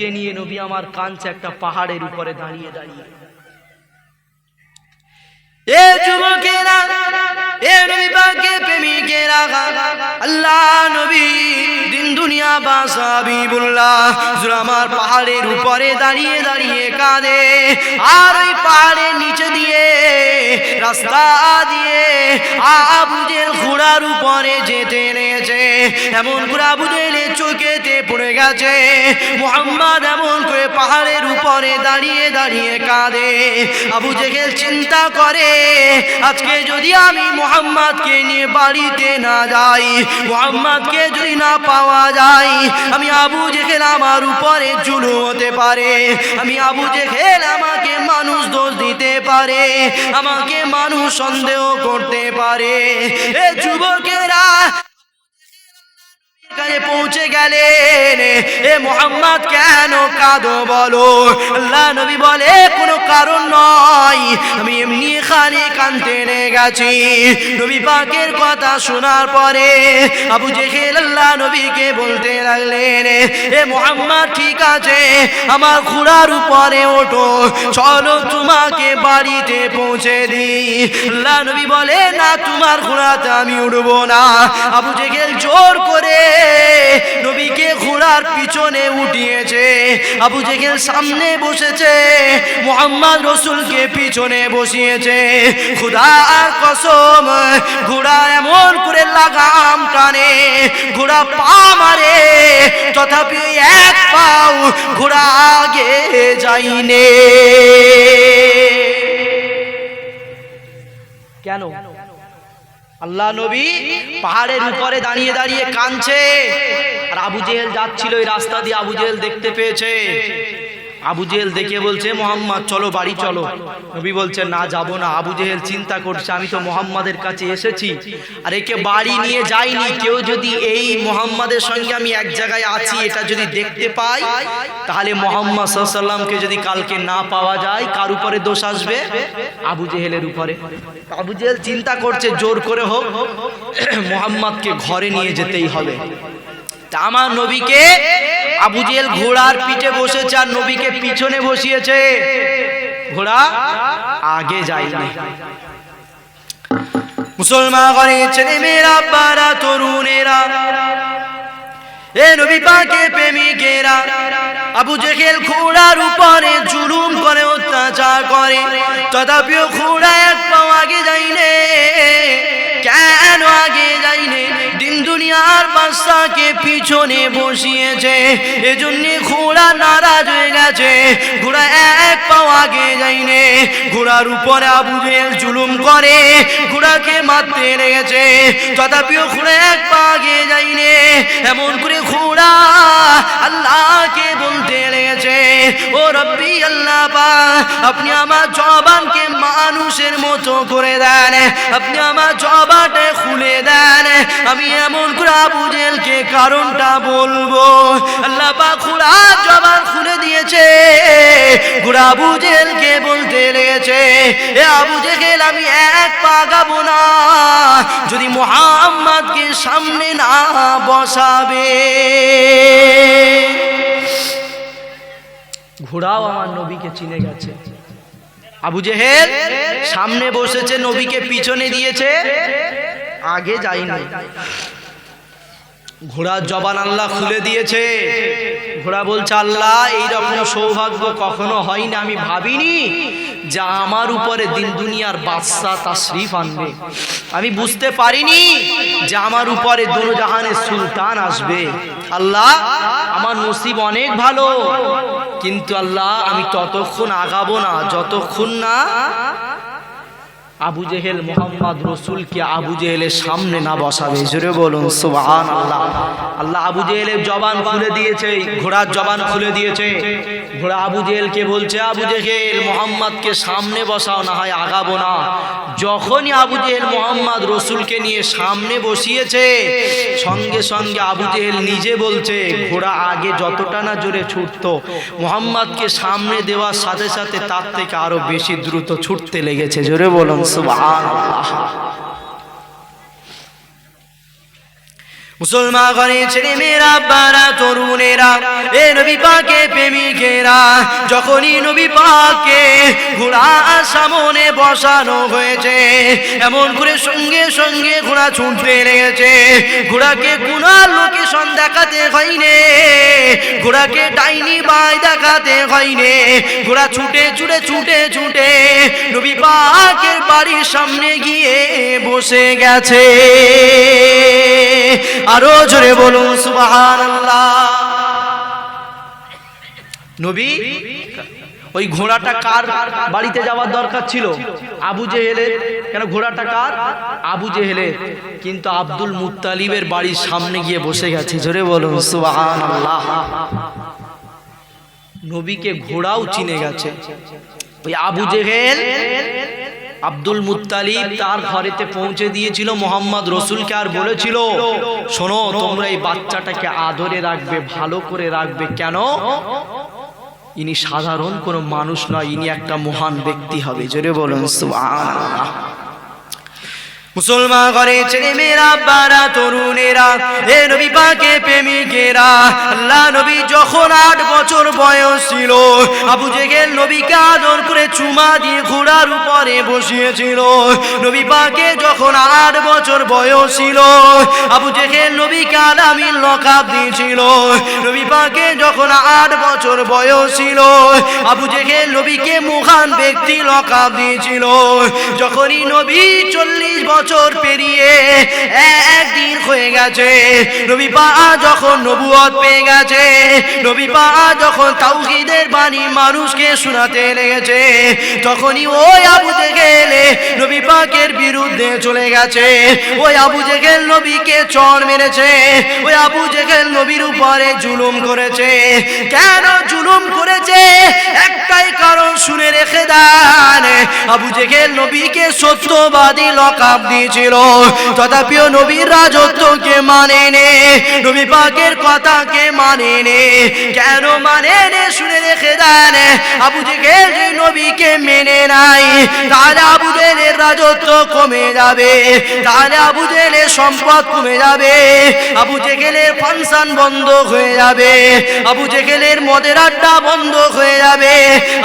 বুকে নিয়ে নবী আমার কাঁদছে একটা পাহাড়ের উপরে দাঁড়িয়ে দাঁড়িয়ে। এ যুবকেরা, এ নবী পাকের প্রেমিকেরা, আল্লাহ নবী দিন দুনিয়া বাদশা হাবিবুল্লাহ হুজুর আমার পাহাড়ের উপরে দাঁড়িয়ে দাঁড়িয়ে কাঁদে। আর ওই পাহাড়ের নিচে দিয়ে রাস্তা দিয়ে আবু জেহেল ঘোড়ার উপরে যেতে লেগেছে। এমন করে আবু জেহেলের চোখেতে পড়ে গেছে। মুহাম্মদ এমন করে পাহাড়ের উপরে দাঁড়িয়ে দাঁড়িয়ে কাঁদে। আবু জেহেল চিন্তা করে, আজকে যদি আমি মুহাম্মদকে নিয়ে বাড়িতে না যাই, মুহাম্মদকে যদি না পাওয়া যায়, আমি আবু জেহেল আমার উপরে জুলুম হতে পারে। আমি আবু জেহেল আমাকে মানুষ দোষ দিতে পারে, আমাকে মানুষ সন্দেহ করতে পারে। এ যুবকেরা কাছে পৌঁছে গেলেন। এ মুহাম্মদ কেন কাঁদো বলো? আল্লাহ নবী বলে, কোনো কারণ নয়, আমি এমনি খালি কাঁদতে গেছি। নবী পাকের কথা শোনার পরে আবু জেহেল আল্লাহ নবীকে বলতে লাগলেন, এ মুহাম্মদ ঠিক আছে, আমার ঘোড়ার উপরে ওঠো, চলো তোমাকে বাড়িতে পৌঁছে দিই। আল্লাহ নবী বলে, না, তোমার ঘোড়াতে আমি উঠবো না। আবু জেহেল জোর করে নবীকে ঘোড়ার পিছনে উঠিয়েছে। আবু জেহেল সামনে বসেছে, মুহাম্মদ রাসূলকে পিছনে বসিয়েছে। খোদার কসম, ঘোড়া এমন করে লাগাম টানে, ঘোড়া পা মারে, তথাপি এক পাও ঘোড়া আগে যায়নি। কেন? আল্লাহ নবী পাহাড়ের উপরে দাঁড়িয়ে দাঁড়িয়ে কাঁদছে। আর আবু জেহেল যাচ্ছিল ওই রাস্তা দিয়ে, আবু জেহেল দেখতে পেয়েছে। আবু জেহেল দেখে বলছে, মুহাম্মদ চলো বাড়ি চলো। নবী বলছে, না, যাব না। আবু জেহেল চিন্তা করছে, আমি তো মুহাম্মাদের কাছে এসেছি, আর একে বাড়ি নিয়ে যাইনি। কেউ যদি এই মুহাম্মাদের সঙ্গে আমি এক জায়গায় আছি এটা যদি দেখতে পাই, তাহলে মুহাম্মদ সাল্লাল্লাহু আলাইহি ওয়াসাল্লামকে যদি কালকে না পাওয়া যায়, কার উপরে দোষ আসবে? আবু জেহেলের উপরে। আবু জেহেল চিন্তা করছে, জোর করে হোক মুহাম্মাদকে ঘরে নিয়ে যেতেই হবে। আমার নবীকে আবু জেহেল ঘোড়ার পিঠে বসেছে আর নবীকে পিছনে বসিয়েছে, ঘোড়া আগে যায়নি। মুসলমান ঘরের ছেলে মেয়েরা, বারা তরুণেরা, এ নবী পাকের প্রেমিকেরা, আবু জেহেল ঘোড়ার উপরে জুলুম করে, অত্যাচার করে, তথাপিও ঘোড়া এক পাও আগে যায়নি। কেন আগে যায়নি? দিন দুনিয়ার বাদশাকে পিছনে বসিয়েছে, এজন্য ঘোড়া নারাজ হয়ে গেছে। ঘোড়া এক পাও আগে যায়নি। ঘোড়ার উপরে আবু জেহেল জুলুম করে, ঘোড়াকে মারতে লেগেছে, তথাপিও ঘোড়া এক পা আগে যায়নি। এমন করে ঘোড়া আল্লাহকে বলতে লেগেছে, ও রব্বি আল্লাহ পাক, আপনি আমার জবানকে মানুষের মতো করে দেন, আপনি আমার জবানটা খুলে দেন, আমি এমন করে আবু জেহেলকে কারণটা বলবো। আল্লাহ পাক ঘোড়ার জবান খুলে দিয়েছে। ঘোড়া আবু জেহেলকে বলতে লেগেছে, এ আবু জেহেল, আমি এক পা আগাবো না যদি মুহাম্মদকে সামনে না বসাবে। ঘোড়াও আমার নবীকে চিনে গেছে। আবু জেহেল সামনে বসেছে, নবীকে পিছনে দিয়েছে, আগে যায়নি। ঘোড়ার জবান আল্লাহ খুলে দিয়েছে। ঘোড়া বলছে, আল্লাহ, এইরকম সৌভাগ্য কখনো হয়নি, আমি ভাবিনি যা আমার উপরে দিন দুনিয়ার বাদশা তাশরিফ আনবে। আমি বুঝতে পারিনি যে আমার উপরে দোজাহানের সুলতান আসবে। আল্লাহ, আমার নসিব অনেক ভালো, কিন্তু আল্লাহ আমি ততক্ষণ আগাবো না যতক্ষণ না আবু জেহেল মুহাম্মদ রাসূলকে আবু জেহেলের সামনে না বসাবে। জোরে বলুন সুবহানাল্লাহ। আল্লাহ আবু জেহেলের জবান খুলে দিয়েছে, ঘোড়ার জবান খুলে দিয়েছে। ঘোড়া আবু জেহেলকে বলছে, আবু জেহেল, মুহাম্মদকে সামনে বসাও, না হয় আগাবো না। যখনই আবু জেহেল মুহাম্মদ রাসূলকে নিয়ে সামনে বসিয়েছে, সঙ্গে সঙ্গে আবু জেহেল নিজে বলছে, ঘোড়া আগে যতটা না জোরে ছুটতো, মুহাম্মদকে সামনে দেওয়ার সাথে সাথে তার থেকে আরো বেশি দ্রুত ছুটতে লেগেছে। জোরে বলুন সুবহানাল্লাহ। মুসলমান ঘরে ছেলে মেয়েরা, বারা তরুণেরা, এ নবী পাকে প্রেমিকেরা, যখনই নবী পাকে ঘোড়ার সামনে বসানো হয়েছে, এমন করে সঙ্গে সঙ্গে ঘোড়া ছুটতে লেগেছে। ঘোড়াকে কোনো লোকেশন দেখাতে হয়নি, ঘোড়াকে ডাইনি বাই দেখাতে হয়নি, ঘোড়া ছুটে ছুটে ছুটে ছুটে নবী পাকের বাড়ির সামনে গিয়ে বসে গেছে। আরো জোরে বলুন সুবহানাল্লাহ। নবী ওই ঘোড়াটা কার বাড়িতে যাওয়ার দরকার ছিল? আবু জেহেলের। কেন ঘোড়াটা কার? আবু জেহেলের। কিন্তু আব্দুল মুত্তালিবের বাড়ির সামনে গিয়ে বসে গেছে। জোরে বলুন সুবহানাল্লাহ। নবীকে ঘোড়াও চিনে গেছে। ওই আবু জেহেল আব্দুল মুত্তালিব তার ঘরেতে পৌঁছে দিয়েছিল মোহাম্মদ রসুলকে, আর বলেছিল, শোনো তোমরা এই বাচ্চাটাকে আদরে রাখবে, ভালো করে রাখবে। কেন? ইনি সাধারণ কোনো মানুষ নয়, ইনি একটা মহান ব্যক্তি হবে। জোরে বলুন সুবহানাল্লাহ। মুসলমান ঘরে ছেলে মেয়েরা, বারা তরুণেরা, এ নবী পাকে প্রেমিকেরা, আল্লাহ নবী যখন 8 বছর বয়স ছিল, আবু জেহেল নবীকে আদর করে চুমা দিয়ে ঘোড়ার উপরে বসিয়েছিল। নবী পাকে যখন 8 বছর বয়স ছিল, আবু জেহেল নবীকে আলামিন লকাব দিয়েছিল। নবী পাকে যখন 8 বছর বয়স ছিল, আবু জেহেল নবীকে মহান ব্যক্তি লকাব দিয়েছিল। যখনই নবী 40 বছর পেরিয়ে একদিন হয়ে গেছে, নবী পাক যখন নবুয়ত পেয়ে গেছে, নবী পাক যখন তাওহীদের বাণী মানুষকে শোনাতে লেগেছে, তখনই ওই আবু জেহেল নবী পাকের বিরুদ্ধে চলে গেছে। ওই আবু জেহেল নবীকে চড় মেরেছে, ওই আবু জেহেল নবীর উপরে জুলুম করেছে। কেন জুলুম করেছে? একটাই কারণ, শুনে রেখে দেন। আবু জেহেল নবীকে সত্যবাদী লকাব দিয়েছিল, তথাপিও নবীর রাজত্বকে মানে নে, নবী পাকের কথাকে মানে নে। কেন মানে নে? শুনে রেখে দেন। আবু জেহেল যে নবীকে মেনে নাই, তাহলে আবু জেহেলের রাজত্ব কমে যাবে, তাহলে আবু জেহেলের সম্পদ কমে যাবে, আবু জেহেলের ফাংশন বন্ধ হয়ে যাবে, আবু জেহেলের মদের আড্ডা বন্ধ হয়ে যাবে,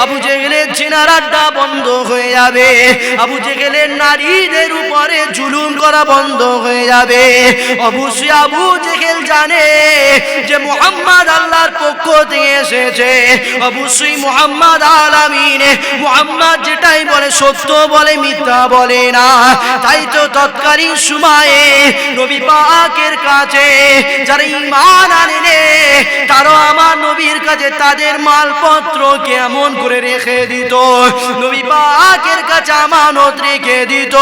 আবু জেহেলের জিনার আড্ডা বন্ধ হয়ে যাবে, আবু জেহেলের নারীদের উপরে জুলুম করা বন্ধ হয়ে যাবে। অবশ্যই আবু জেহেল জানে যে মুহাম্মদ আল্লাহর পক্ষ থেকে এসেছে, অবশ্যই মুহাম্মদ আলামিন, মুহাম্মদ যেটাই বলে সত্য বলে, মিথ্যা বলে না। তাই তো তৎকালীন সময়ে নবী পাকের কাছে যারা ঈমান আনে, তারা আমার নবীর কাছে তাদের মালপত্র কেমন করে রেখে দিত, নবী পাকের কাছে আমানত রেখে দিত।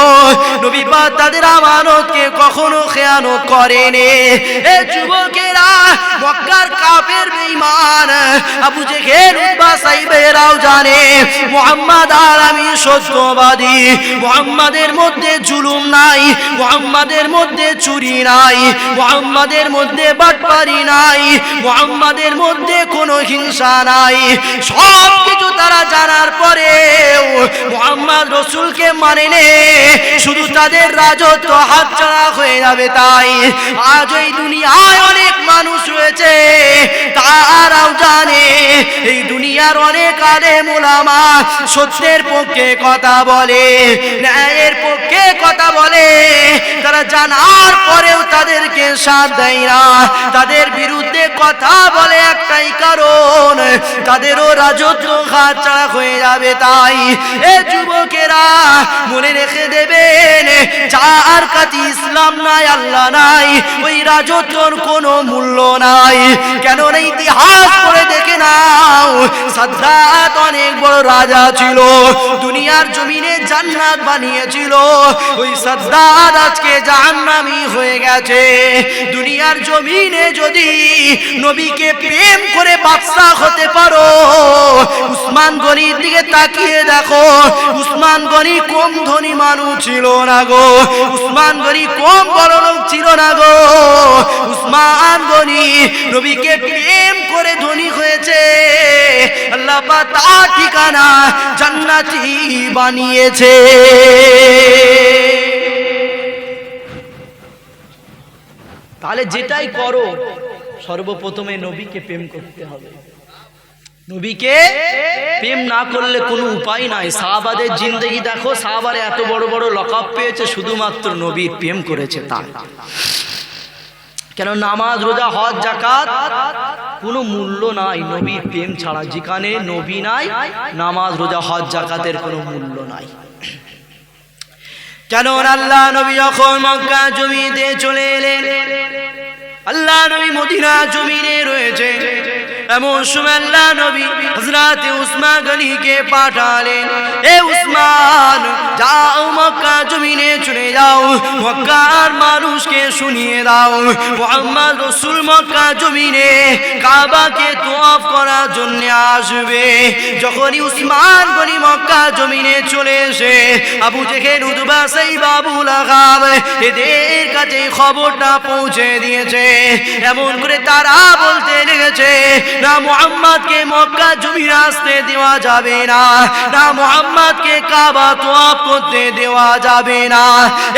নবী পাক তাদের আমানতকে কখনো খেয়ানত করেনি। এ যুবকেরা, মক্কার কাফের বেঈমান আবু জেহেল, উতবা, সাইবারাও জানে মুহাম্মদ আলামিন সত্যবাদী, মুহাম্মাদের মধ্যে জুলুম নাই, মুহাম্মাদের মধ্যে চুরি নাই, মুহাম্মাদের মধ্যে বাটপারি নাই, মুহাম্মাদের মধ্যে কোনো হিংসা নাই। সব কিছু তারা জানার পরেও মুহাম্মদ রসুলকে মানে নে, শুধু তাদের রাজত্ব হাতছাড়া হয়ে যাবে। তাই আজ এই দুনিয়ায় অনেক মানুষ রয়েছে, তারাও জানে এই দুনিয়ার অনেক আলেম ওলামা সত্যের পক্ষে কথা বলে, ন্যায়ের পক্ষে কথা বলে, তারা জানার পরেও তাদেরকে সাথ দেয় না, তাদের বিরুদ্ধে কথা বলে। একটাই কারণ, তাদেরও রাজত্ব হাতছাড়া হয়ে যাবে। তাই এ যুবকেরা মনে রেখে দেবেন, যার কাছে ইসলাম নাই, আল্লাহ নাই, ওই রাজত্বর কোনো মূল্য নাই। কেননা ইতিহাস পড়ে দেখে নাও, সাদ্দাত অনেক বড় রাজা ছিল, দুনিয়ার জমিনে জান্নাত বানিয়েছিল। ওই সাদ্দাত আজকে জাহান্নামী হয়ে গেছে। দুনিয়ার জমিনে যদি নবীকে প্রেম করে বাদশা হতে পারো, উসমান গনির দিকে তাকিয়ে দেখো, উসমান গনি কম ধনী মানুষ ছিল না গো, উসমান গনি কম বড় লোক ছিল না গো। উসমান গনি নবীকে প্রেম করে ধনী হয়েছে, আল্লাহ পাক তার ঠিকানা জান্নাতি বানিয়েছে। তাহলে যেটাই করো সর্বপ্রথমে নবীকে প্রেম করতে হবে। নবীকে প্রেম না করলে কোনো উপায় নাই। সাহাবাদের জিন্দেগি দেখো, সাহাবারে এত বড় বড় লকাব পেয়েছে শুধুমাত্র নবীর প্রেম করেছে তার। কেন নামাজ রোজা হজ যাকাত কোনো মূল্য নাই নবীর প্রেম ছাড়া। যেখানে নবী নাই নামাজ রোজা হজ যাকাতের কোনো মূল্য নাই। কেন আল্লাহ নবী যখন মক্কা জমিতে চলে এলেন, আল্লাহ নবী মদিনা জমিনে রয়েছে, এমন সময় আল্লাহ নবী হযরত উসমান গনিকে পাঠালেন, এ উসমান যাও মক্কা জমিনে চলে যাও, মক্কার মানুষকে শুনিয়ে দাও মুহাম্মদ রাসূল মক্কা জমিনে কাবাকে তওয়াফ করার জন্য আসবে। যখনই উসমান গনি মক্কা জমিনে চলে এসে আবু জেহেল উতবা সাইবা আবু লাহাব এদের কাছে খবরটা পৌঁছে দিয়েছে। এমন করে তারা বলতে লেগেছে, না মুহাম্মদকে মক্কা জমিনে আসতে দেওয়া যাবে না, না মুহাম্মদকে কাবা তওয়াফ করতে দেওয়া যাবে না।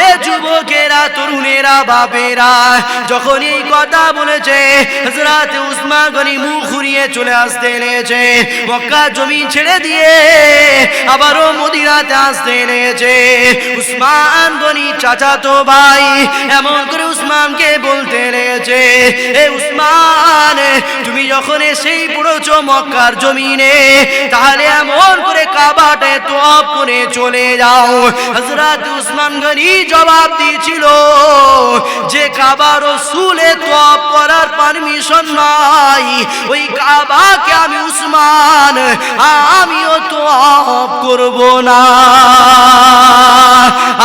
এ যুবকেরা, তরুণেরা, বাপেরা যখন এই কথা বলেছে হযরত উসমান গনি মুখ ঘুরিয়ে চলে আসতে লেগেছে। মক্কা জমি ছেড়ে দিয়ে আবারও মদিনাতে আসতে লেগেছে। উসমান গনি চাচাতো ভাই এমন করে উসমানকে বলতে লেগেছে, এ উসমান তুমি যখন এসেই পড়েছো মক্কার জমিনে, তাহলে এমন করে কাবাতে তওয়াফ করে চলে যাও। হযরত উসমান গনি জবাব দিয়েছিল যে কাবা রাসূলে তওয়াফ করার পারমিশন নাই, ওই কাবাকে আমি উসমান আমিও তওয়াফ করব না।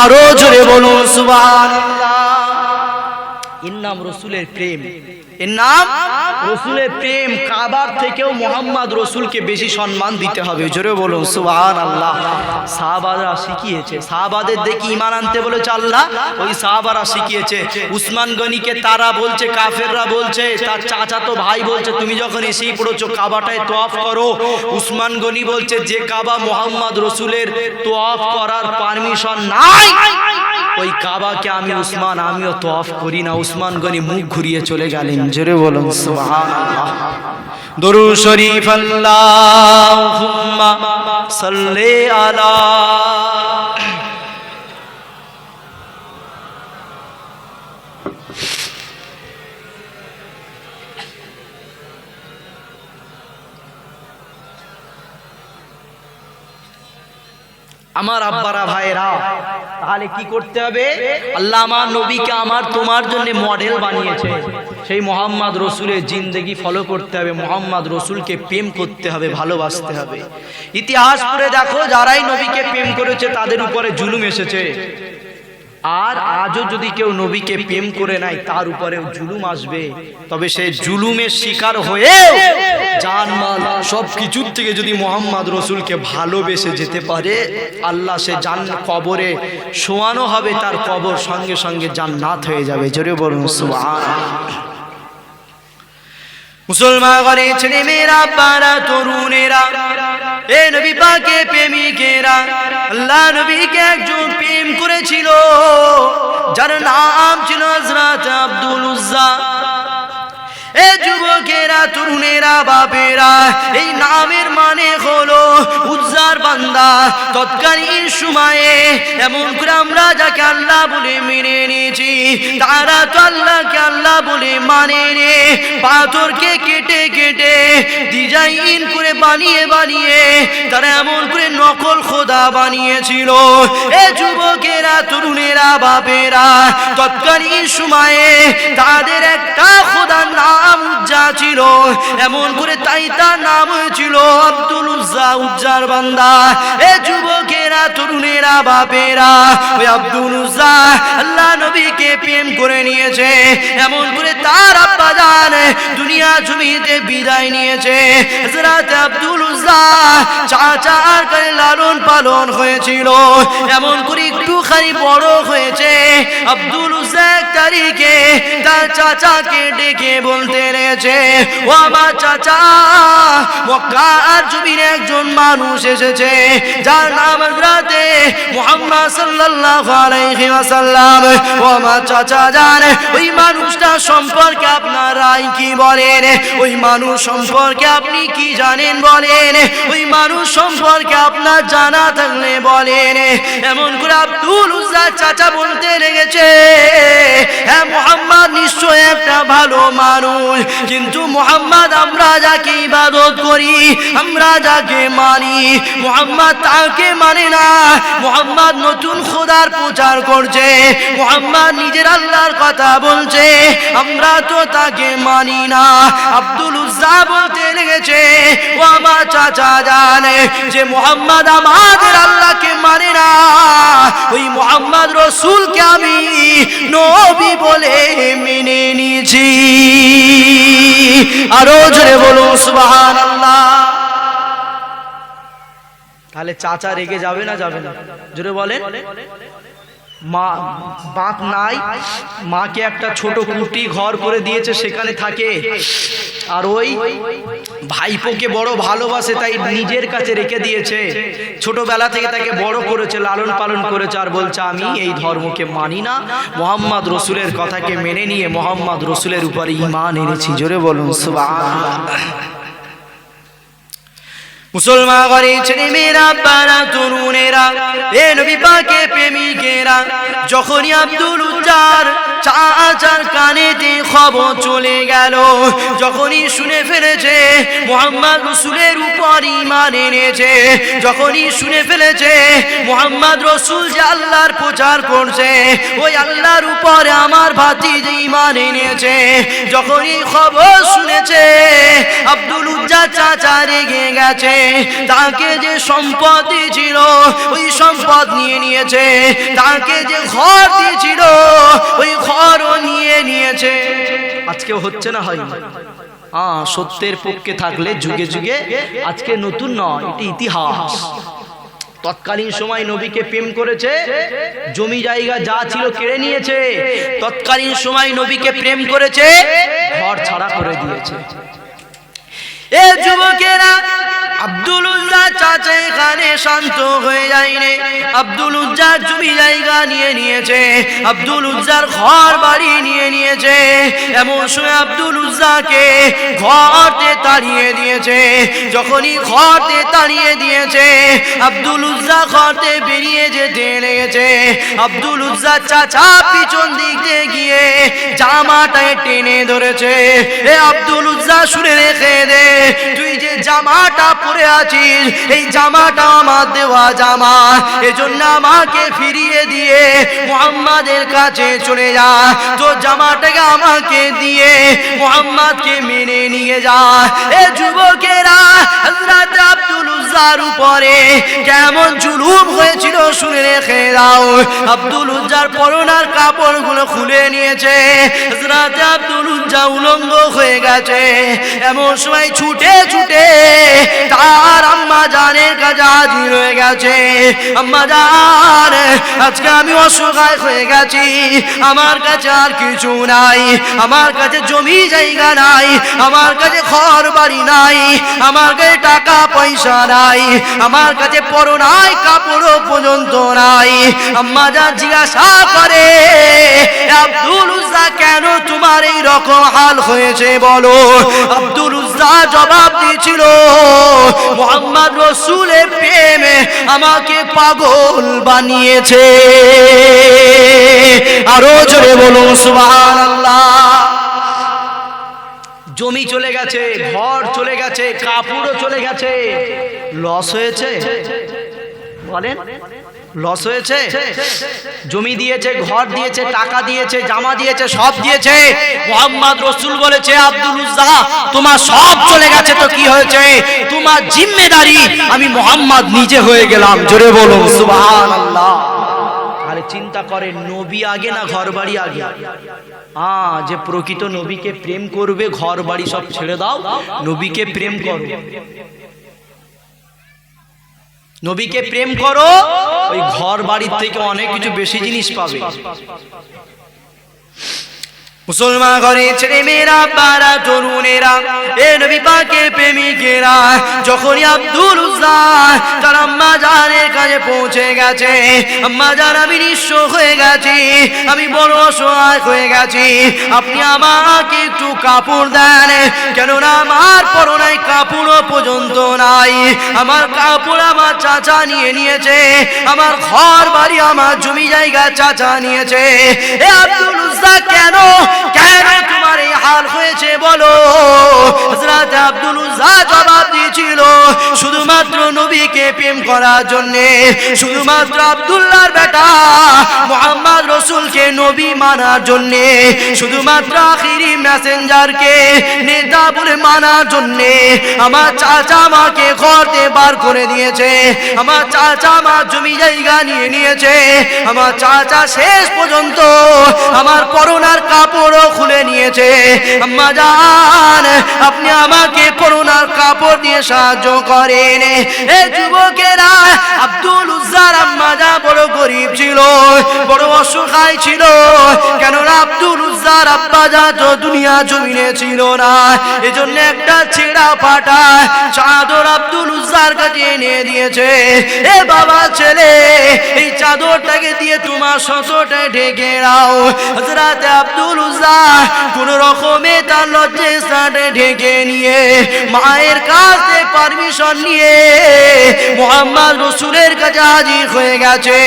আরো জোরে বলুন সুবহানাল্লাহ। এর নাম রাসূলের প্রেম, এর নাম রাসূলের প্রেম। কাবার থেকেও মুহাম্মদ রাসূলকে বেশি সম্মান দিতে হবে। জোরে বলুন সুবহানাল্লাহ। সাহাবারা শিখিয়েছে, সাহাবাদের দেখি ঈমান আনতে বলেছে আল্লাহ, ওই সাহাবারা শিখিয়েছে। উসমান গনিকে তারা বলছে, কাফেররা বলছে, তার চাচাতো ভাই বলছে তুমি যখন এসেই পড়েছো কাবাটায় তওয়াফ করো। উসমান গনি বলছে যে কাবা মুহাম্মদ রাসূলের তওয়াফ করার পারমিশন নাই, ওই কাবাকে আমি উসমান আমিও তওয়াফ করি না। উসমান গনি মুখ ঘুরিয়ে চলে গেলেন। জোরে বলুন সুবহানাল্লাহ। দরুদ শরীফ আল্লাহুম্মা সাল্লি আলা। আমার আব্বারা ভাইরা, তাহলে কি করতে হবে? আল্লাহ আমার নবীকে আমার তোমার জন্য মডেল বানিয়েছে, সেই মুহাম্মদ রাসূলের জিন্দেগি ফলো করতে হবে। মুহাম্মদ রাসূলকে প্রেম করতে হবে, ভালোবাসতে হবে। ইতিহাস পড়ে দেখো, যারাই নবীকে প্রেম করেছে তাদের উপরে জুলুম এসেছে। আর আজও যদি কেউ নবীকে প্রেম করে নাই তার উপরেও জুলুম আসবে। তবে সে জুলুমের শিকার হয়ে জানমাল সব কিছুর থেকে যদি মুহাম্মদ রাসূলকে ভালোবেসে যেতে পারে, আল্লাহ সে কবরে শোয়ানো হবে, তার কবর সঙ্গে সঙ্গে জান্নাত হয়ে যাবে। জোরে বলুন সুবহানাল্লাহ। মুসলমান ঘরে ছেলে মেয়েরা, বারা তরুণেরা, এ নবী পাকে প্রেমিকেরা, আল্লাহ নবীকে একজন প্রেম করেছিল যার নাম ছিল হযরত আব্দুল উজ্জা। এ যুবকেরা, তরুণেরা, বাপেরা, এই নামের মানে হলো উজ্জার বান্দা। তৎকালীন সময়ে এমন করে আমরা যাকে আল্লাহ বলে মেনে নিয়েছি, তারা তো আল্লাহকে আল্লাহ বলে মানে রে। পাথরকে কেটে কেটে ডিজাইন করে বানিয়ে বানিয়ে তারা এমন করে নকল খোদা বানিয়েছিল। এ যুবকেরা, তরুণেরা, বাপেরা, তৎকালীন সময়ে তাদের একটা খোদার নাম উজ্জা ছিল। এমন করে তাই তার নাম হয়েছিল আব্দুল উজ্জা, উজ্জার বান্দা। এ যুবকেরা, তরুণেরা, বাপেরা, ওই আব্দুল উজ্জা আল্লাহ নবীকে প্রেম করে নিয়েছে। এমন করে তার আব্বা জান দুনিয়া জমিতে বিদায় নিয়েছে। হযরত আব্দুল উজ্জা চাচার কাছে লালন পালন হয়েছিল। এমন করে একটুখানি বড় হয়েছে। আব্দুল উজ্জা এক তারিখে তার চাচাকে ডেকে বলতে লেগেছে, ও আমার চাচা, মক্কার জমিনে একজন মানুষ এসেছে যার নাম হযরতে মুহাম্মদ সাল্লাল্লাহু আলাইহি ওয়াসাল্লাম। ও আমার চাচা জান, ওই মানুষটা সম্পর্কে আপনার রায় কি বলেন? ওই মানুষ সম্পর্কে আপনি কি জানেন বলেন? ওই মানুষ সম্পর্কে আপনার জানা থাকলে বলেন। এমন করে আব্দুল উজ্জা চাচা বলতে লেগেছে, হ্যাঁ মুহাম্মদ নিশ্চয় একটা ভালো মানুষ, কিন্তু মুহাম্মদ আমরা যাকে ইবাদত করি, আমরা যাকে মানি, মুহাম্মদ তাকে মানে না। মুহাম্মদ নতুন খোদার প্রচার করছে, মুহাম্মদ নিজের আল্লাহর কথা বলছে, আমরা তো তাকে মানি না। আব্দুল উজ্জা বলতে লেগেছে, ও আমার চাচা জানে যে মুহাম্মদ আমাদের আল্লাহকে মানে না, ওই মুহাম্মদ রাসূলকে আমি নবী বলে মেনে নিয়েছি। আরো জোরে বলুন সুবহানাল্লাহ। তাহলে চাচা রেগে যাবে না যাবে না? জোরে বলেন। মা বাপ নাই, মাকে একটা ছোট কুটি ঘর করে দিয়েছে, সেখানে থাকে, আর ওই ভাইপোকে বড় ভালোবাসে, তাই নিজের কাছে রেখে দিয়েছে। ছোটবেলা থেকে তাকে বড় করেছে, লালন পালন করেছে, আর বলছে আমি এই ধর্মকে মানি না, মুহাম্মদ রাসূলের কথাকে মেনে নিয়ে মুহাম্মদ রাসূলের উপরে ঈমান এনেছি। জোরে বলুন সুবহানাল্লাহ। মুসলমান ঘরে ছেলে মেয়েরা, বারা তরুণেরা, এ নবী পাকের প্রেমিকেরা, যখনই আব্দুল উজ্জার চাচার কানেতে খবর চলে গেল, যখনই শুনে ফেলেছে মুহাম্মদ রাসূলের উপর ঈমান এনেছে, যখনই শুনে ফেলেছে মুহাম্মদ রাসূল যে আল্লাহর প্রচার করছে, ওই আল্লাহর উপরে আমার ভাতিজা ঈমান এনেছে, যখনই খবর শুনেছে আব্দুল উজ্জা চাচা রেগে গেছে। তাকে যে সম্পদ দিয়েছিল ওই সম্পদ নিয়ে নিয়েছে, তাকে যে ঘর দিয়েছিল ওই ঘরও নিয়ে নিয়েছে। আজকে হচ্ছে না হয়? সত্যের পক্ষে থাকলে যুগে যুগে, আজকে নতুন নয়, এটি ইতিহাস। তৎকালীন সময় নবীকে প্রেম করেছে, জমি জায়গা যা ছিল কেড়ে নিয়েছে। তৎকালীন সময় নবীকে প্রেম করেছে, ঘর ছাড়া করে দিয়েছে। এ যুবকেরা, আব্দুল উজ্জা চাচা এখানে শান্ত হয়ে যায়নি। আব্দুল উজ্জার জমি জায়গা নিয়ে নিয়েছে, আব্দুল উজ্জার ঘর বাড়ি নিয়ে নিয়েছে। এমন সময় আব্দুল উজ্জাকে ঘরতে তাড়িয়ে দিয়েছে। যখনই ঘরতে তাড়িয়ে দিয়েছে, আব্দুল উজ্জা ঘরতে বেরিয়ে যেতে লেগেছে। আব্দুল উজ্জা চাচা পিছন দিক দিয়ে গিয়ে জামাটায় টেনে ধরেছে। এ আব্দুল উজ্জা শুনে রেখে দে, তুই যে জামাটা পরে আছিস এই জামাটা আমার দেওয়া জামা, এজন্য আমাকে ফিরিয়ে দিয়ে মুহাম্মাদের কাছে চলে যা। তো জামাটাকে আমাকে দিয়ে মুহাম্মাদকে মেনে নিয়ে যা। এ যুবকেরা, হযরত আব্দুল উজ্জার উপরে কেমন জুলুম হয়েছিল শুনে রেখে দাও। আব্দুল উজ্জার পরনার কাপড়গুলো খুলে নিয়েছে, হযরত আব্দুল উজ্জা উলঙ্গ হয়ে গেছে। এমন সময় ছুটে ছুটে তার আম্মা জানের কাছে হাজির হয়ে গেছে। আম্মা জান, আজকে আমি অসহায় হয়ে গেছি, আমার কাছে আর কিছু নাই, আমার কাছে জমি জায়গা নাই, আমার কাছে ঘর বাড়ি নাই, আমার কাছে টাকা পয়সা নাই, আমার কাছে পরনায় কাপড়ও পর্যন্ত নাই। আম্মা জান জিজ্ঞাসা করে, আব্দুল উজ্জা কেন তোমার এই রকম হাল হয়েছে বলো? আব্দুল উজ্জা জবাব দিয়েছিল, মুহাম্মদ রাসূলের প্রেমে আমাকে পাগল বানিয়েছে। আরো জোরে বলুন সুবহানাল্লাহ। জমি চলে গেছে, ঘর চলে গেছে, কাপড়ও চলে গেছে, লস হয়েছে? বলেন, লস হয়েছে? জমি দিয়েছে, ঘর দিয়েছে, টাকা দিয়েছে, জামা দিয়েছে, সব দিয়েছে। মুহাম্মদ রাসূল বলেছে, আব্দুল উজ্জা তোমার সব চলে গেছে তো কি হয়েছে, তোমার জিম্মেদারি আমি মুহাম্মদ নিজে হয়ে গেলাম। জোরে বলুন সুবহানাল্লাহ। আরে চিন্তা করেন, নবী আগে না ঘর বাড়ি আগে? যে প্রকৃত নবীকে প্রেম করবে, ঘর বাড়ি সব ছেড়ে দাও, নবীকে প্রেম করো, নবীকে প্রেম করো, ওই ঘর বাড়ির থেকে অনেক কিছু বেশি জিনিস পাবে। মুসলমান ঘরে ছেলে মেয়েরা, বারা তরুণেরা, এ নবী পাকের প্রেমিকেরা, যখনই আব্দুল উজ্জা তার আম্মা জানের কাছে পৌঁছে গেছে, আম্মা জান আমি নিঃস্ব হয়ে গেছি, আমি বড় অসহায় হয়ে গেছি, আপনি আমাকে একটু কাপড় দেন, কেননা আমার পরনায় কাপড়ও পর্যন্ত নাই, আমার কাপড় আমার চাচা নিয়ে নিয়েছে, আমার ঘর বাড়ি আমার জমি জায়গা চাচা নিয়েছে। এ আব্দুল উজ্জা কেন কেন তোমার এই হাল হয়েছে বলো? হযরত আব্দুল উজ্জা জবাব দিয়েছিল, শুধুমাত্র নবীকে প্রেম করার জন্য, শুধুমাত্র আব্দুল্লাহর বেটা মুহাম্মদ রাসূলকে নবী মানার জন্য, শুধুমাত্র আখিরি মেসেঞ্জারকে নেতা বলে মানার জন্য আমার চাচা আমাকে ঘর থেকে বার করে দিয়েছে, আমার চাচা আমার জমি জায়গা নিয়ে নিয়েছে, আমার চাচা শেষ পর্যন্ত আমার পরনার কাপড়ও খুলে নিয়েছে। আম্মা জান আপনি আমাকে পরনার কাপড় দিয়ে সাহায্য করেন। এই যুবকেরা, আব্দুল উজ্জার আম্মা জান বড় গরিব ছিল, বড় অসহায় ছিল, কেননা আব্দুল উজ্জার আব্বা জান তো দুনিয়া জমিনে ছিল না, এজন্য একটা ছেঁড়া ফাটা চাদর আব্দুল উজ্জার কাছে এনে দিয়েছে। এ বাবা ছেলে, এই চাদরটাকে দিয়ে তোমার শতটা ঢেকে দাও। হযরত আব্দুল উজ্জা কোন রকমে তার লজ্জাটা ঢেকে নিয়ে মায়ের কাছে পারমিশন নিয়ে মুহাম্মদ রাসূলের কাছে হাজির হয়ে গেছে।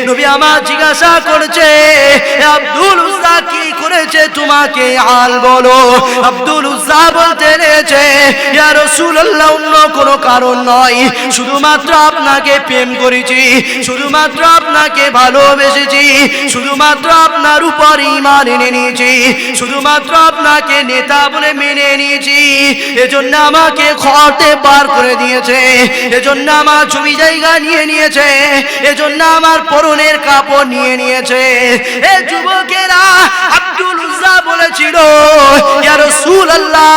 নবী আমার জিজ্ঞাসা করছে, আব্দুল উজ্জা কি করেছে তোমাকে হাল বলো? আব্দুল উজ্জা বলতে লেগেছে, ইয়া রাসূলুল্লাহ অন্য কোনো কারণ নয়, শুধুমাত্র আপনাকে প্রেম করেছি, শুধুমাত্র আপনাকে ভালোবেসেছি, শুধুমাত্র আপনার উপর ঈমান এনে নিয়েছি, শুধুমাত্র আপনাকে নেতা বলে মেনে নিয়েছি, এজন্য আমাকে ঘরতে বার করে দিয়েছে, এজন্য আমার জমি জায়গা নিয়ে নিয়েছে, এজন্য আমার পরনের কাপড় নিয়ে নিয়েছে। এ যুবকেরা, আব্দুল উজ্জা বলেছিল, ইয়া রাসূলুল্লাহ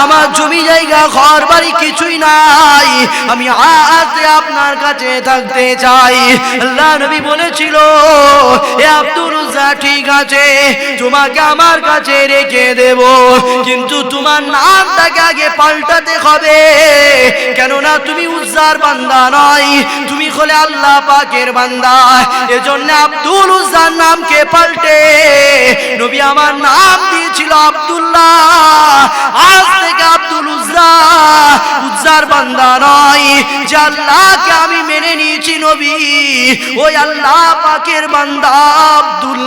আমার জমি জায়গা ঘর বাড়ি কিছুই নাই, আমি আজ আপনার কাছে থাকতে চাই। আল্লাহ নবী বলেছিল, এ আব্দুল উজ্জা ঠিক আছে, তোমাকে আমার কাছে রেখে দেব, কিন্তু তোমার নামটাকে আগে পাল্টাতে হবে, কেননা তুমি উজ্জার বান্দা নয়, তুমি হলে আল্লাহ পাকের বান্দা। এজন্য আব্দুল উজ্জার নামকে পাল্টে নবী আমার নাম দিয়েছিল আব্দুল্লাহ। আজ থেকে আব্দুল উজ্জা উজ্জার বান্দা নয়, যে আল্লাহকে আমি মেনে নিয়েছি নবী, ওই আল্লাহ পাকের বান্দা আব্দুল্লাহ।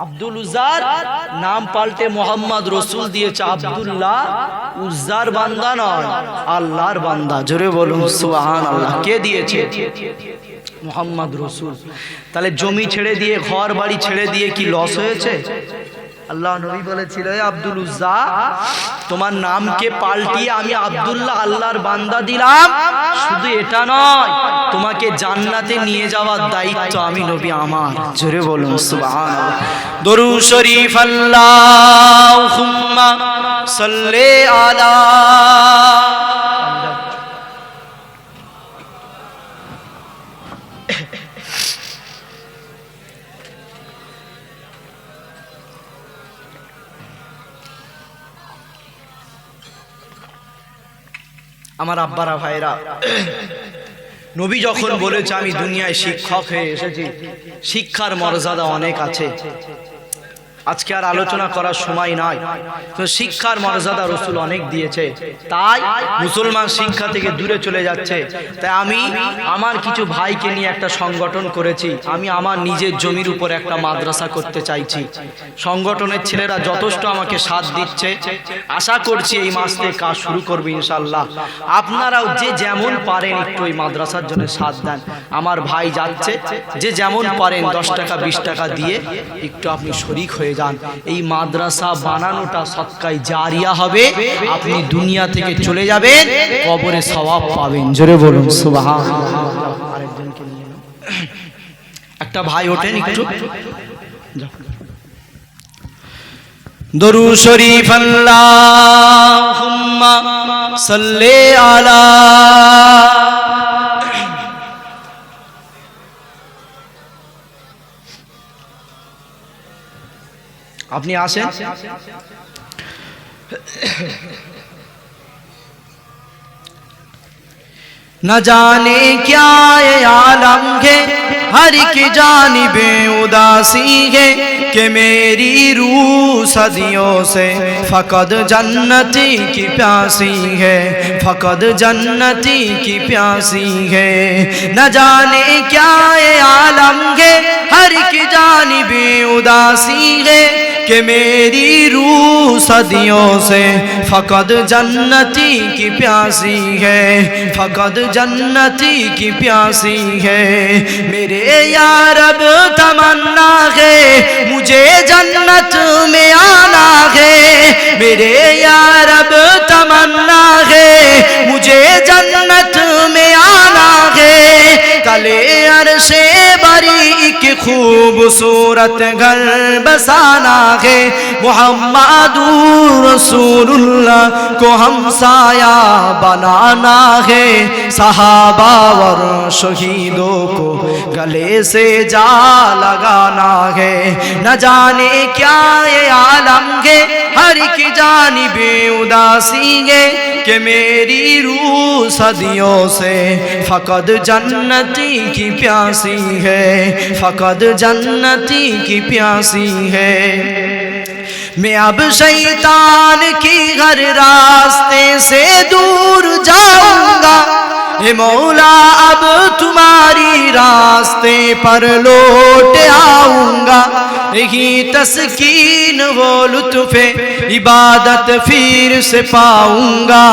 আব্দুল উজ্জার নাম পাল্টে মোহাম্মদ রসুল দিয়েছে আব্দুল্লাহ, উজ্জার বান্দা নয়, আল্লাহর বান্দা। জোরে বলুন সুবহানাল্লাহ। কে দিয়েছে? মোহাম্মদ রসুল। তাহলে জমি ছেড়ে দিয়ে, ঘর বাড়ি ছেড়ে দিয়ে কি লস হয়েছে? আল্লাহ নবী বলেছিল, আব্দুল উজ্জা তোমার নামকে পাল্টিয়ে আমি আব্দুল্লাহ আল্লাহর বান্দা দিলাম, শুধু এটা নয়, তোমাকে জান্নাতে নিয়ে যাওয়ার দায়িত্ব আমি নবী আমার। জোরে বলুন সুবহানাল্লাহ। দরুদ শরীফ আল্লাহুম্মা সাল্লি আলা। আমার আব্বারা ভাইরা, নবী যখন বলেছে আমি দুনিয়ায় শিক্ষক হয়ে এসেছি, শিক্ষার মর্যাদা অনেক আছে, আজকে আর আলোচনা করার সময় নাই, তো শিক্ষার মর্যাদা রাসূল অনেক দিয়েছে, তাই মুসলমান শিক্ষা থেকে দূরে চলে যাচ্ছে। তাই আমি আমার কিছু ভাইকে নিয়ে একটা সংগঠন করেছি, আমি আমার নিজের জমির উপর একটা মাদ্রাসা করতে চাইছি। সংগঠনের ছেলেরা যথেষ্ট আমাকে সাথ দিচ্ছে, আশা করছি এই মাস থেকে কাজ শুরু করবে ইনশাআল্লাহ। আপনারাও যে যেমন পারেন একটু এই মাদ্রাসার জন্য সাথ দেন। আমার ভাই যাচ্ছে, যে যেমন পারেন 10 টাকা 20 টাকা দিয়ে একটু আপনি শরীক হয়ে যান। এই মাদ্রাসা বানানোটা সদকায়ে জারিয়া হবে, আপনি দুনিয়া থেকে চলে যাবেন, কবরে সওয়াব পাবেন। জোরে বলুন সুবহানাল্লাহ। আরেকজনকে নিয়ে নাও, একটা ভাই ওঠেন একটু। দরুদ শরীফ আল্লাহুম্মা সাল্লি আলা। আপনি আসেন। न जाने क्या ये आलम है, हर की जानिबे उदासी है कि मेरी रूह सदियों से फकद जन्नती की प्यासी है, फकद जन्नती की प्यासी है। न जाने क्या ये आलम है, हर की जानिबे उदासी है कि मेरी रूह सदियों से फकद जन्नती की प्यासी है, फकद जन्नती की प्यासी है। मेरे या रब तमन्ना है मुझे जन्नत में आना है, मेरे या रब तमन्ना है मुझे जन्नत में आना है। तले अर्शे बरी एक खूबसूरत घर बसाना है, मुहम्मदुर रसूलुल्लाह को हमसाया बनाना है। सहाबा और शहीदों को गले से जा लगाना है। न जाने क्या ये आलम है, हर की जानिबे उदासी है कि मेरी रूह सदियों से फकद जन्नती की प्यासी है, फकद जन्नती की प्यासी है। मैं अब शैतान की हर रास्ते से दूर जाऊंगा, हे मौला अब तुम्हारी रास्ते पर लौट आऊंगा। यही तस्कीन वो लुत्फ़े इबादत फिर से पाऊंगा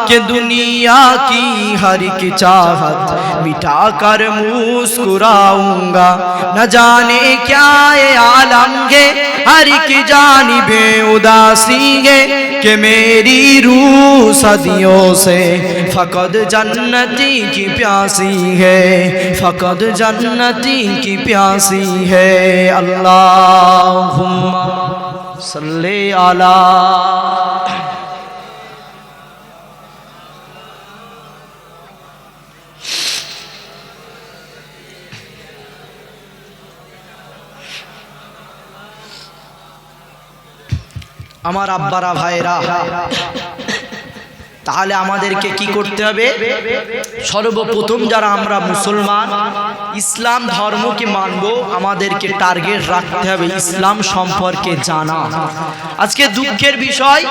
कि दुनिया की हर की चाहत मिटा कर मुस्कुराऊंगा। न जाने क्या ये आलम है, हर की जानिबे उदासी है कि मेरी रूह सदियों से फकद जन्नती की प्यासी है, फकद जन्नती की प्यासी है। अल्लाहुम्मा सल्ले अला। আমার আব্বারা ভাইরা, তাহলে আমাদেরকে কি করতে হবে? সর্বপ্রথম যারা আমরা মুসলমান, ইসলাম ধর্মকে মানব, আমাদেরকে টার্গেট রাখতে হবে ইসলাম সম্পর্কে জানা। আজকে দুঃখের বিষয়,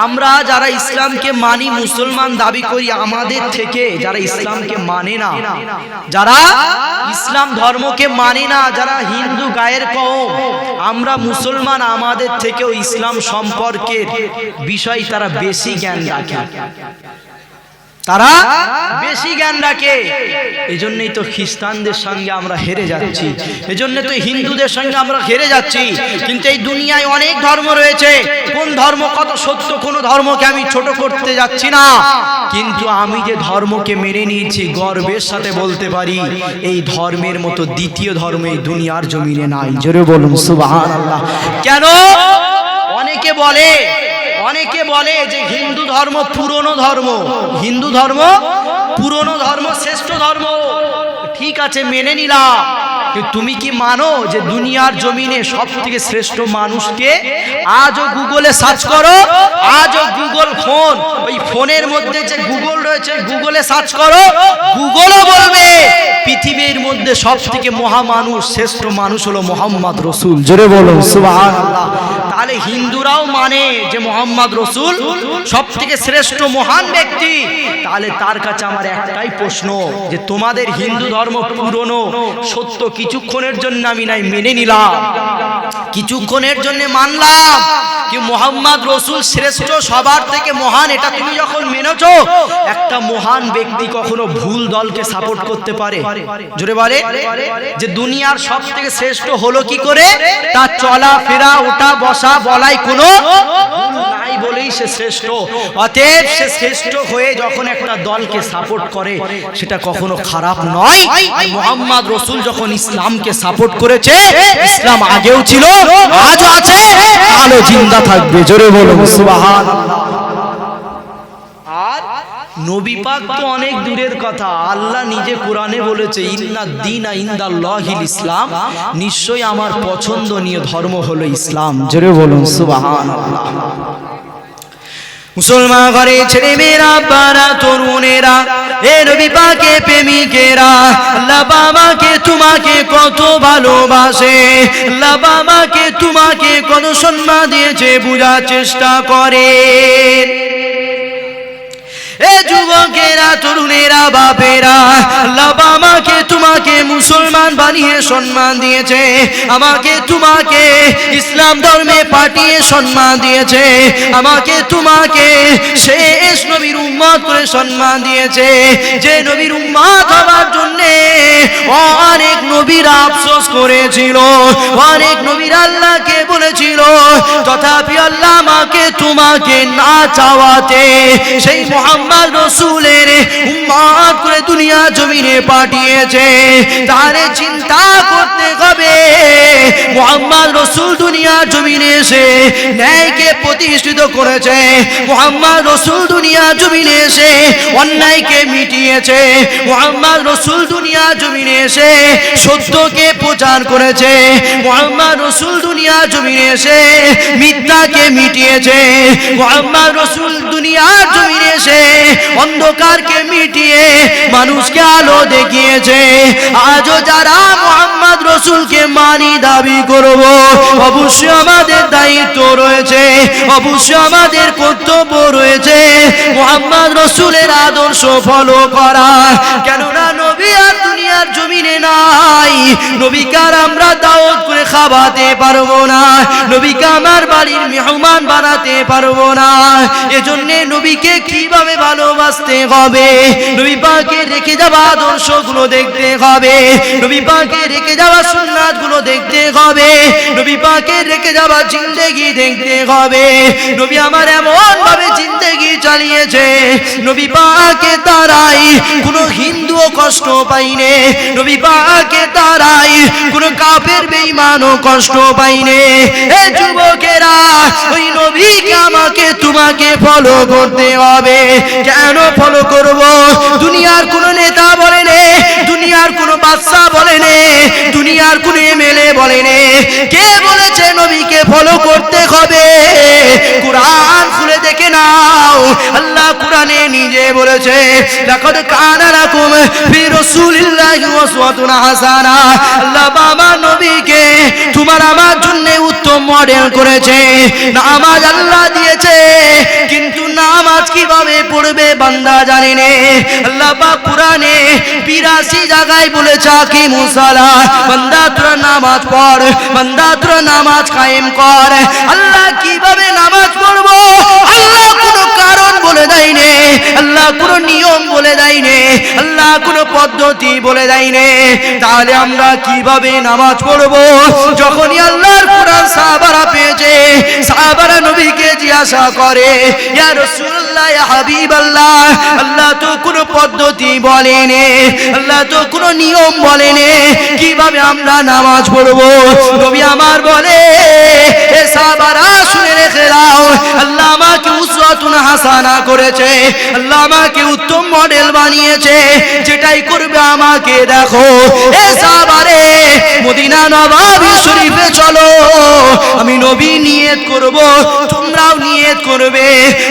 আমরা যারা ইসলামকে মানি, মুসলমান দাবি করি, আমাদের থেকে যারা ইসলামকে মানে না, যারা ইসলাম ধর্মকে মানে না, যারা হিন্দু গায়ের কওম, আমরা মুসলমান, আমাদের থেকেও ইসলাম সম্পর্কের বিষয় তারা বেশি জ্ঞান রাখে, তারা বেশি জ্ঞান রাখে। এজন্যই তো খ্রিস্টানদের সঙ্গে আমরা হেরে যাচ্ছি, এজন্য তো হিন্দুদের সঙ্গে আমরা হেরে যাচ্ছি। কিন্তু এই দুনিয়ায় অনেক ধর্ম রয়েছে, কোন ধর্ম কত সত্য, কোন ধর্মকে আমি ছোট করতে যাচ্ছি না, কিন্তু আমি যে ধর্মকে মেনে নিয়েছি গর্বের সাথে বলতে পারি এই ধর্মের মতো দ্বিতীয় ধর্ম এই দুনিয়ার জমিনে নাই। জোরে বলুন সুবহানাল্লাহ। কেন? অনেকে বলে যে হিন্দু ধর্ম পুরনো ধর্ম, হিন্দু ধর্ম পুরনো ধর্ম, শ্রেষ্ঠ ধর্ম। ঠিক আছে, মেনে নিলাম, তুমি কি মানো যে দুনিয়ার জমিনে সব থেকে শ্রেষ্ঠ মানুষকে? আজও গুগলে সার্চ করো, আজও গুগল ফোন, ওই ফোনের মধ্যে যে গুগল রয়েছে, গুগলে সার্চ করো, গুগলও বলবে পৃথিবীর মধ্যে সব থেকে মহামানুষ, শ্রেষ্ঠ মানুষ হলো মুহাম্মদ রসুল। জোরে বলো সুবহানাল্লাহ। তাহলে হিন্দুরাও মানে যে মুহাম্মদ রসুল সব থেকে শ্রেষ্ঠ মহান ব্যক্তি। তাহলে তার কাছে আমার একটাই প্রশ্ন, যে তোমাদের হিন্দু ধর্ম পুরনো সত্য, কিছুক্ষণের জন্য আমি নাই মেনে নিলাম, কিছুক্ষণের জন্য মানলাম কি মুহাম্মদ রসুল শ্রেষ্ঠ, সবার থেকে মহান, এটা তুমি যখন মেনেছো, একটা মহান ব্যক্তি কখনো ভুল দলকে সাপোর্ট করতে পারে? জোরে বলে যে দুনিয়ার সব থেকে শ্রেষ্ঠ হলো কি করে? তার চলা ফেরা, ওঠা বসা বলাই কোনো নাই বলেই সে শ্রেষ্ঠ। অতএব সে শ্রেষ্ঠ হয়ে যখন একটা দলকে সাপোর্ট করে সেটা কখনো খারাপ নয়। মুহাম্মদ রসুল যখন ইসলামকে সাপোর্ট করেছে, ইসলাম আগেও ছিল, আজও আছে, আলো জিন্দা থাকবে। জোরে বলুন সুবহানাল্লাহ। আর নবী পাক তো অনেক দূরের কথা, আল্লাহ নিজে কোরআনে বলেছে ইন্নাদ দীনা ইনদাল্লাহিল ইসলাম, নিশ্চয়ই আমার পছন্দনীয় ধর্ম হলো ইসলাম। জোরে বলুন সুবহানাল্লাহ। মুসলমান ঘরে ছেলে মেয়েরা, বারা তরুণেরা, এ নবী পাকের প্রেমিকেরা, আল্লাহ বাবাকে তোমাকে কত ভালোবাসে, আল্লাহ বাবাকে তোমাকে কত সম্মান দিয়েছে বোঝার চেষ্টা করে। এ যুবকেরা, তরুণেরা, বাপেরা, আল্লাহ আমাকে তোমাকে মুসলমান বানিয়ে সম্মান দিয়েছে, আমাকে তোমাকে ইসলাম ধর্মে পাঠিয়ে সম্মান দিয়েছে, আমাকে তোমাকে শেষ নবীর উম্মত করে সম্মান দিয়েছে। যে নবীর উম্মত হওয়ার জন্য অনেক নবীরা আফসোস করেছিল, অনেক নবীরা আল্লাহকে বলেছিল, তথাপি আল্লাহ আমাকে তোমাকে না চাওয়াতে সেই মুহাম্মদ রাসূলের উম্মত করে দুনিয়া জমিনে পাঠিয়েছে। তারে চিন্তা করতে হবে, মুহাম্মদ রাসূল দুনিয়া জমিনে এসে ন্যায়কে প্রতিষ্ঠিত করেছে, মুহাম্মদ রাসূল দুনিয়া জমিনে এসে অন্যায়কে মিটিয়েছে, মুহাম্মদ রাসূল দুনিয়া জমিনে এসে সত্যকে প্রচার করেছে, মুহাম্মদ রাসূল দুনিয়া জমিনে এসে মিথ্যাকে মিটিয়েছে, মুহাম্মদ রাসূল দুনিয়া জমিনে এসে অন্ধকারকে মিটিয়ে মানুষকে আলো দেখিয়েছে। আজও যারা মুহাম্মদ রাসূলকে মানি দাবি করব, অবশ্যই আমাদের দায়িত্ব রয়েছে, অবশ্যই আমাদের কর্তব্য রয়েছে মুহাম্মদ রাসূলের আদর্শ ফলো করা। কেননা নবী আর দুনিয়ার জমিনে নাই, নবীকে আর আমরা দাওয়াত করে খাওয়াতে পারবো না, নবীকে আমার বাড়ির মেহমান বানাতে পারবো না। এজন্য নবীকে কিভাবে ভালোবাসতে হবে, নবী পাকের রেখে যাওয়া আদর্শগুলো দেখতে হবে, নবী পাকের রেখে যাওয়া সুন্নাতগুলো দেখতে হবে, নবী পাকের রেখে যাওয়া জিন্দেগি দেখতে হবে। নবী আমার এমন ভাবে জিন্দেগি চালিয়েছে, নবী পাকের দ্বারাই কোনো হিন্দুও কষ্ট পাইনে, নবী পাকের দ্বারাই কোনো কাফের বেঈমানও কষ্ট পাইনে। এ যুবকেরা, ওই নবীকে আমাকে তোমাকে ফলো করতে হবে। কেন ফলো করব? দুনিয়ার কোন নেতা বলেনে, দুনিয়ার কোন বাদশা বলেনে, দুনিয়ার কোন এমএলএ বলেনে, কে বলেছে নবীকে ফলো করতে হবে? কুরআন খুলে দেখে নাও, আল্লাহ কুরআনে নিজে বলেছে লাকাদ কানা লাকুম ফি রাসূলিল্লাহি উসওয়াতুন হাসানা। আল্লাহ বাবা নবীকে তোমার আমার জন্য উত্তম মডেল করেছে। নামাজ আল্লাহ দিয়েছে, কিন্তু নামাজ কিভাবে পড়বে বান্দা জানে না। আল্লাহ পাক কুরআনে 82 জায়গায় বলেছে কি মুসালা, বান্দা তোরা নামাজ পড়, বান্দা তোরা নামাজ কায়েম কর। আল্লাহ কিভাবে নামাজ পড়বো আল্লাহ কোনো কারণ বলে দেয় নে, আল্লাহ কোনো নিয়ম বলে দেয় নে, আল্লাহ কোনো পদ্ধতি বলে দেয় নে। তাহলে আমরা কিভাবে নামাজ পড়বো? যখনই আল্লাহর কুরআন সাহাবারা পেয়েছে, সাহাবারা নবীকে জিজ্ঞাসা করে ইয়া রাসূলুল্লাহ, ইয়া হাবিবাল্লাহ, আল্লাহ তো কোনো পদ্ধতি বলেনি, আল্লাহ তো কোনো নিয়ম বলেনি, কিভাবে আমরা নামাজ পড়বো? নবী আমার বলে এ সাহাবারা শুনে রেখে দাও, আল্লাহ আমাকে উসওয়াতুন হাসানা করেছে, আল্লাহ আমাকে উত্তম মডেল বানিয়েছে, যেটাই করবে আমাকে দেখো। এ সাহাবারে, মদিনা নববী শরীফে চলো, আমি নবী নিয়ত করব, তোমরাও নিয়ত করবে,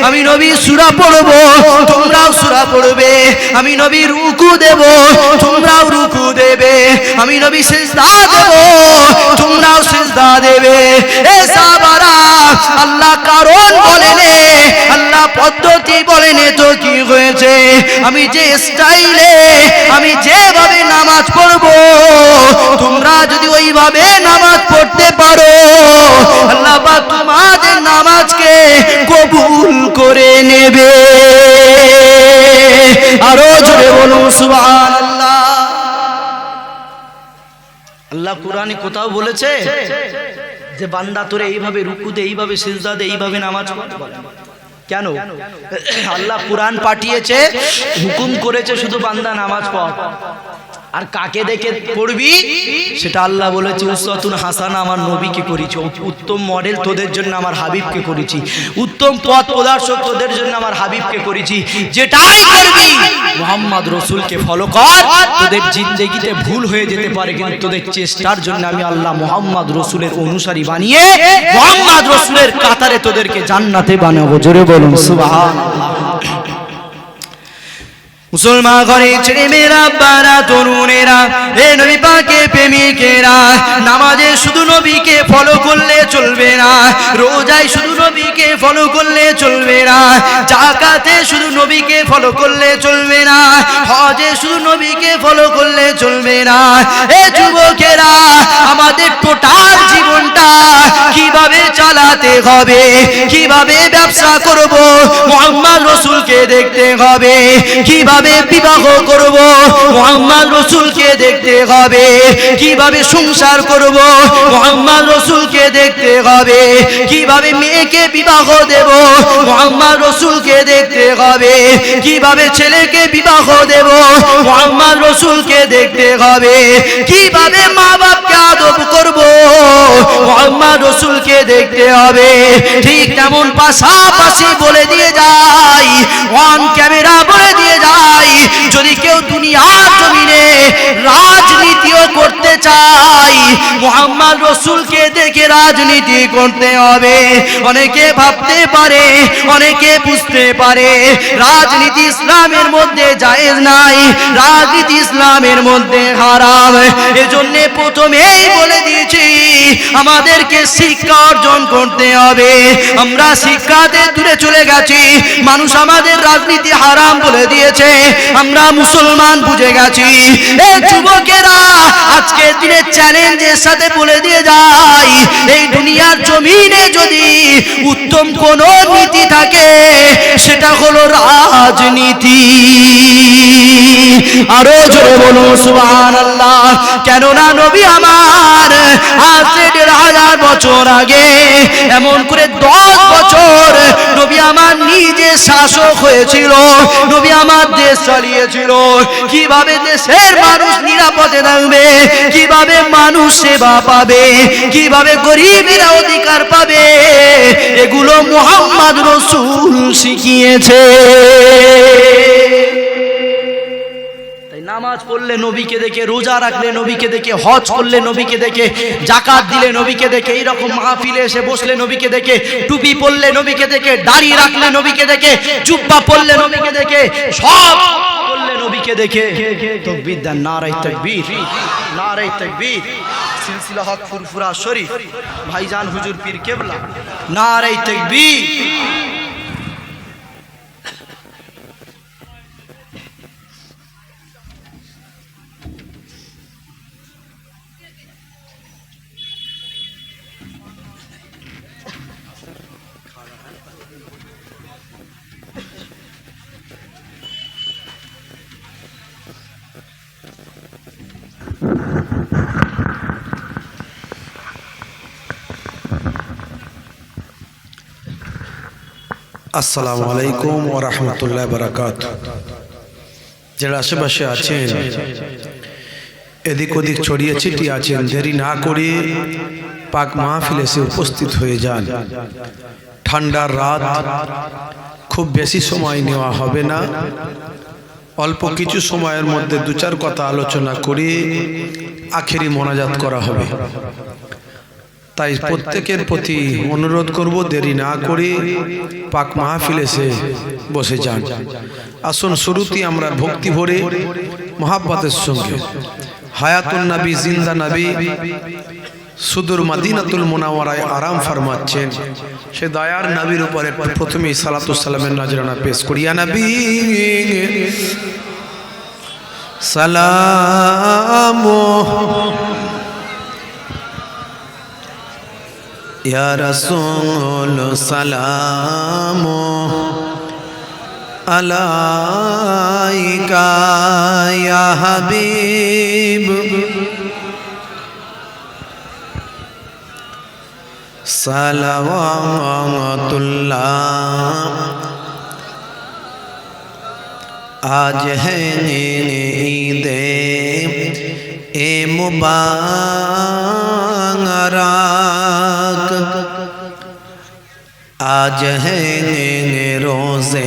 আমি নবী সূরা পড়ব, তোমরাও সূরা পড়বে, আমি নবী রুকু দেব, তোমরাও রুকু দেবে, আমি নবী সিজদা দেব, তোমরাও সিজদা দেবে। এ সাহাবারা, আল্লাহ কারণ বলেনে, আল্লাহ পদ্ধতি বলেনে, তো কি হয়েছে? আমি যে স্টাইলে, আমি যেভাবে নামাজ পড়ব, তোমরা যদি ওইভাবে নামাজ পড়তে পারো, আল্লাহ পাক তোমাদের নামাজকে কবুল করে নেবে। আরো জোরে বলুন সুবহানাল্লাহ। আল্লাহ কুরআনে কোথাও বলেছে যে বান্দা তোরে এইভাবে রুকু দে, এইভাবে সিজদা দে, এইভাবে নামাজ পড়? কেন? আল্লাহ কুরআন পাঠিয়েছে, হুকুম করেছে শুধু বান্দা নামাজ পড়। আর কাকে দেখে পড়বি সেটা আল্লাহ বলেছে উসওয়াতুন হাসানা আমার নবীকে করেছি, উত্তম মডেল তোদের জন্য আমার হাবিবকে করেছি, উত্তম পথ প্রদর্শক তোদের জন্য আমার হাবিবকে করেছি। যেটাই করবি মুহাম্মদ রসুলকে ফলো কর। তোদের জিন্দেগিতে ভুল হয়ে যেতে পারে, কিন্তু তোদের চেষ্টার জন্য আমি আল্লাহ মুহাম্মদ রসুলের অনুসারী বানিয়ে মুহাম্মদ রসুলের কাতারে তোদেরকে জান্নাতে বানাবো। জোরে বলুন সুবহানাল্লাহ। মুসলমান ঘরে ছেলে মেয়েরা, বারা তরুণেরা, এ নবী পাকের প্রেমিকেরা, নামাজে শুধু নবীকে ফলো করলে চলবে না, রোজায় শুধু নবীকে ফলো করলে চলবে না, যাকাতে শুধু নবীকে ফলো করলে চলবে না, হজে শুধু নবীকে ফলো করলে চলবে না। এ যুবকেরা, আমাদের টোটাল জীবনটা কিভাবে চালাতে হবে, কিভাবে ব্যবসা করব মুহাম্মদ রসুলকে দেখতে হবে, কিভাবে বিবাহ করব মুহাম্মদ রসুলকে দেখতে হবে, কিভাবে সংসার করব মুহাম্মদ রসুলকে দেখতে হবে, কিভাবে মেয়েকে বিবাহ দেব মুহাম্মদ রসুলকে দেখতে হবে, কিভাবে ছেলেকে বিবাহ দেব মুহাম্মদ রসুলকে দেখতে হবে, কিভাবে মা বাপকে আদব করব মুহাম্মদ রসুলকে দেখতে হবে। ঠিক তেমন পাশাপাশি বলে দিয়ে যাই, অন ক্যামেরা বলে দিয়ে যাই, যদি কেউ দুনিয়ার জমিনে রাজনীতিও করতে চাই মুহাম্মদ রসুলকে দেখে রাজনীতি করতে হবে। অনেকে ভাবতে পারে, অনেকে বুঝতে পারে রাজনীতি ইসলামের মধ্যে জায়েজ নাই, রাজনীতি ইসলামের মধ্যে হারাম। এজন্য প্রথমেই বলে দিয়েছি আমাদেরকে শিক্ষা অর্জন করতে হবে। আমরা শিক্ষাতে দূরে চলে গেছি, মানুষ আমাদের রাজনীতি হারাম বলে দিয়েছে, আমরা মুসলমান বুঝে গেছি। এই যুবকেরা, আজকে দিনের চ্যালেঞ্জের সাথে বলে দিয়ে যাই, এই দুনিয়ার জমিনে যদি উত্তম কোন নীতি থাকে সেটা হলো রাজনীতি। আরো জোরে বলুন সুবহানাল্লাহ। কেননা নবী আমার আজ ১,৫০০ বছর আগে, এমন করে ১০ বছর নবী আমার নিজে শাসক হয়েছিল, নবী আমার দেশ চালিয়েছিল। কিভাবে দেশের মানুষ নিরাপদে থাকবে, কিভাবে মানুষ সেবা পাবে, কিভাবে গরিবেরা অধিকার পাবে, এগুলো মুহাম্মদ রসুল শিখিয়েছে। নামাজ পড়লে নবীকে দেখে, রোজা রাখলে নবীকে দেখে, হজ করলে নবীকে দেখে, যাকাত দিলে নবীকে দেখে, এইরকম মাহফিলে এসে বসলে নবীকে দেখে, টুপি পরলে নবীকে দেখে, দাড়ি রাখলে নবীকে দেখে, জুব্বা পরলে নবীকে দেখে, সব পরলে নবীকে দেখে তাকবীর দেন। নারায়ে তাকবীর, নারায়ে তাকবীর। সিলসিলা হক ফুরফুরা শরীফ, ভাইজান হুজুর পীর কেবলা, নারায়ে তাকবীর। আসসালামু আলাইকুম ওয়া রাহমাতুল্লাহি ওয়া বারাকাতুহু। যারা আশেপাশে আছেন, এদিক ওদিক ছড়িয়ে ছিটিয়ে আছেন, দেরি না করে পাক মাহফিলে এসে উপস্থিত হয়ে যান। ঠান্ডার রাত, খুব বেশি সময় নেওয়া হবে না, অল্প কিছু সময়ের মধ্যে দু চার কথা আলোচনা করে আখেরি মোনাজাত করা হবে। তাই প্রত্যেকের প্রতি অনুরোধ করব, দেরি না করে পাক মাহফিলে এসে বসে যান। আসুন শুরুতেই আমরা ভক্তি ভরে মহাব্বতের সঙ্গে হায়াতুন নবী, জিন্দা নবী সুদূর মদিনাতুল মুনাওয়ারায় আরাম ফরমাচ্ছেন, সে দয়ার নবীর উপরে প্রথমেই সালাতু সালামের নজরানা পেশ করি। ইয়া নবী সালাম, ইয়া রাসূল সালাম আলাইকা ইয়া হাবিব, সালাওয়াতুল্লাহ। আজ है ईद مبارک آج ہے روزے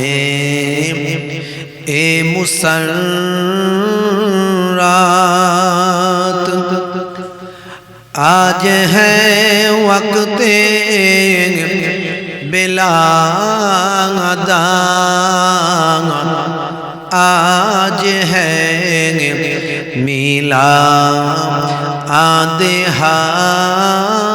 مسرات آج ہے وقت بلادان آج ہے میلاد ہاشم